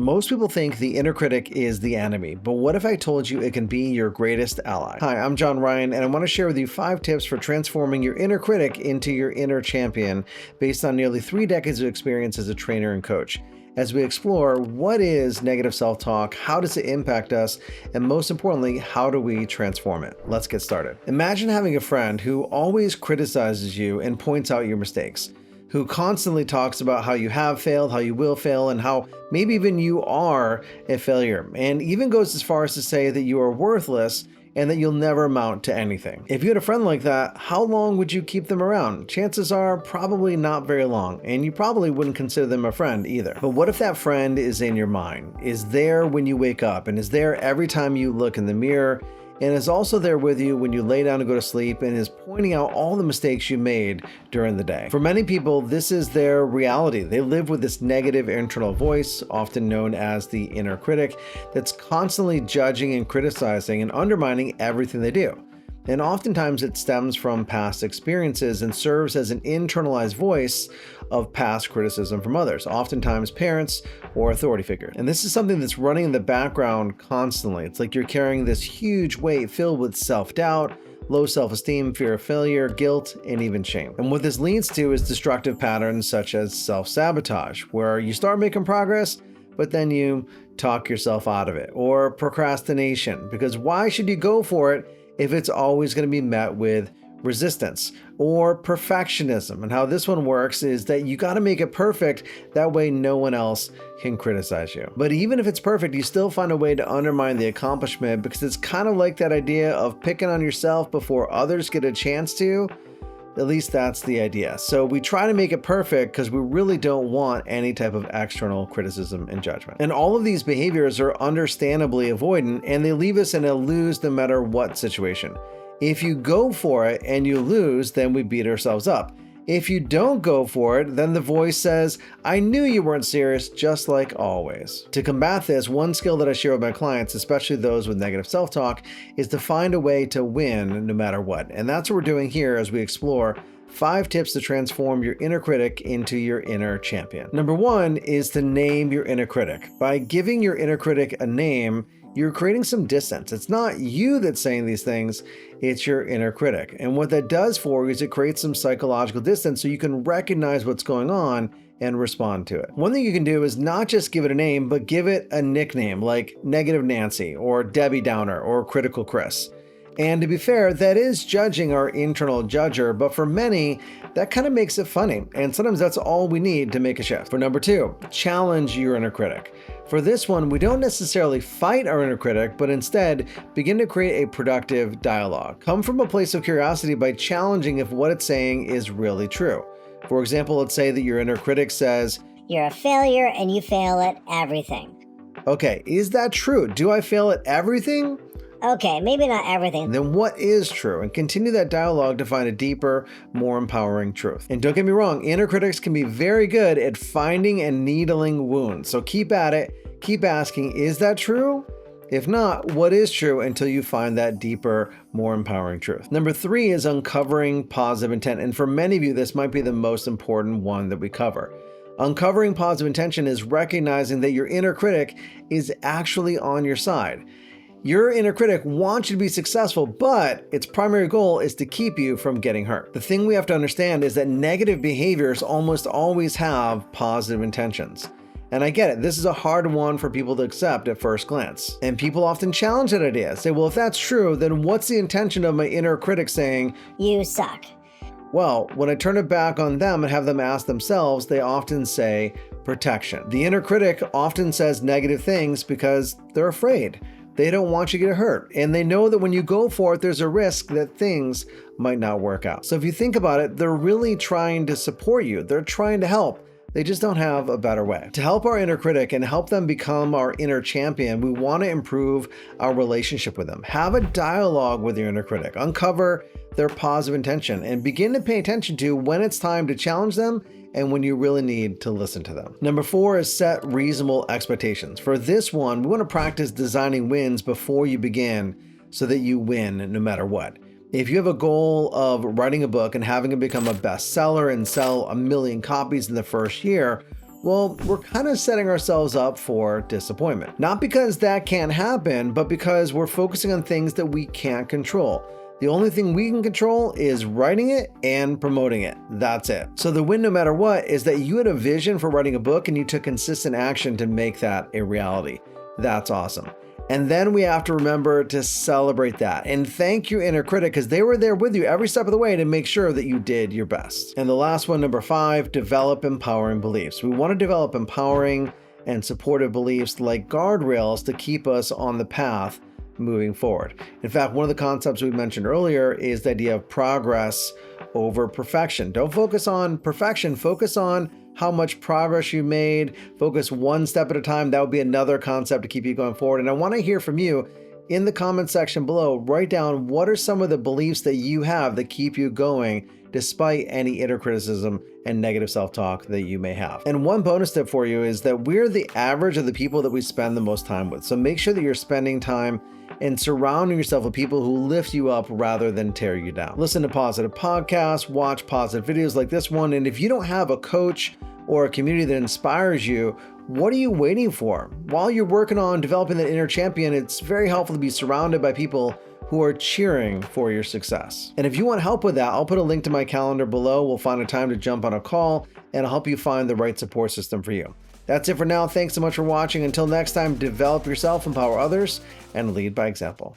Most people think the inner critic is the enemy, but what if I told you it can be your greatest ally? Hi, I'm John Ryan, and I want to share with you 5 tips for transforming your inner critic into your inner champion based on nearly 3 decades of experience as a trainer and coach. As we explore what is negative self-talk, how does it impact us, and most importantly, how do we transform it? Let's get started. Imagine having a friend who always criticizes you and points out your mistakes, who constantly talks about how you have failed, how you will fail, and how maybe even you are a failure, and even goes as far as to say that you are worthless and that you'll never amount to anything. If you had a friend like that, how long would you keep them around? Chances are probably not very long, and you probably wouldn't consider them a friend either. But what if that friend is in your mind, is there when you wake up, and is there every time you look in the mirror, and is also there with you when you lay down to go to sleep, and is pointing out all the mistakes you made during the day? For many people, this is their reality. They live with this negative internal voice, often known as the inner critic, that's constantly judging and criticizing and undermining everything they do. And oftentimes it stems from past experiences and serves as an internalized voice of past criticism from others, oftentimes parents or authority figures. And this is something that's running in the background constantly. It's like you're carrying this huge weight filled with self-doubt, low self-esteem, fear of failure, guilt, and even shame. And what this leads to is destructive patterns such as self-sabotage, where you start making progress, but then you talk yourself out of it, or procrastination, because why should you go for it if it's always going to be met with resistance? Or perfectionism. And how this one works is that you got to make it perfect, that way no one else can criticize you. But even if it's perfect, you still find a way to undermine the accomplishment, because it's kind of like that idea of picking on yourself before others get a chance to. At least that's the idea. So we try to make it perfect because we really don't want any type of external criticism and judgment. And all of these behaviors are understandably avoidant, and they leave us in a lose no matter what situation. If you go for it and you lose, then we beat ourselves up. If you don't go for it, then the voice says, I knew you weren't serious, just like always. To combat this, one skill that I share with my clients, especially those with negative self-talk, is to find a way to win no matter what. And that's what we're doing here as we explore 5 tips to transform your inner critic into your inner champion. Number 1 is to name your inner critic. By giving your inner critic a name, you're creating some distance. It's not you that's saying these things, it's your inner critic. And what that does for you is it creates some psychological distance so you can recognize what's going on and respond to it. One thing you can do is not just give it a name, but give it a nickname like Negative Nancy or Debbie Downer or Critical Chris. And to be fair, that is judging our internal judger, but for many, that kind of makes it funny. And sometimes that's all we need to make a shift. For number 2, challenge your inner critic. For this one, we don't necessarily fight our inner critic, but instead begin to create a productive dialogue. Come from a place of curiosity by challenging if what it's saying is really true. For example, let's say that your inner critic says, You're a failure and you fail at everything. Okay, is that true? Do I fail at everything? Okay, maybe not everything. Then what is true? And continue that dialogue to find a deeper, more empowering truth. And don't get me wrong, inner critics can be very good at finding and needling wounds. So keep at it. Keep asking, is that true? If not, what is true until you find that deeper, more empowering truth? Number 3 is uncovering positive intent. And for many of you, this might be the most important one that we cover. Uncovering positive intention is recognizing that your inner critic is actually on your side. Your inner critic wants you to be successful, but its primary goal is to keep you from getting hurt. The thing we have to understand is that negative behaviors almost always have positive intentions. And I get it, this is a hard one for people to accept at first glance. And people often challenge that idea, say, well, if that's true, then what's the intention of my inner critic saying, You suck? Well, when I turn it back on them and have them ask themselves, they often say protection. The inner critic often says negative things because they're afraid. They don't want you to get hurt. And they know that when you go for it, there's a risk that things might not work out. So if you think about it, they're really trying to support you. They're trying to help. They just don't have a better way. To help our inner critic and help them become our inner champion, we want to improve our relationship with them. Have a dialogue with your inner critic. Uncover their positive intention and begin to pay attention to when it's time to challenge them and when you really need to listen to them. Number 4 is set reasonable expectations. For this one, we want to practice designing wins before you begin so that you win no matter what. If you have a goal of writing a book and having it become a bestseller and sell 1 million copies in the first year, well, we're kind of setting ourselves up for disappointment. Not because that can't happen, but because we're focusing on things that we can't control. The only thing we can control is writing it and promoting it. That's it. So the win, no matter what, is that you had a vision for writing a book and you took consistent action to make that a reality. That's awesome. And then we have to remember to celebrate that and thank your inner critic, because they were there with you every step of the way to make sure that you did your best. And the last one, number 5, develop empowering beliefs. We want to develop empowering and supportive beliefs like guardrails to keep us on the path moving forward. In fact, one of the concepts we mentioned earlier is the idea of progress over perfection. Don't focus on perfection, focus on how much progress you made, focus one step at a time. That would be another concept to keep you going forward. And I want to hear from you in the comment section below. Write down what are some of the beliefs that you have that keep you going despite any inner criticism and negative self-talk that you may have. And one bonus tip for you is that we're the average of the people that we spend the most time with. So make sure that you're spending time and surrounding yourself with people who lift you up rather than tear you down. Listen to positive podcasts, watch positive videos like this one. And if you don't have a coach or a community that inspires you, what are you waiting for? While you're working on developing that inner champion, it's very helpful to be surrounded by people who are cheering for your success. And if you want help with that, I'll put a link to my calendar below. We'll find a time to jump on a call and I'll help you find the right support system for you. That's it for now. Thanks so much for watching. Until next time, develop yourself, empower others, and lead by example.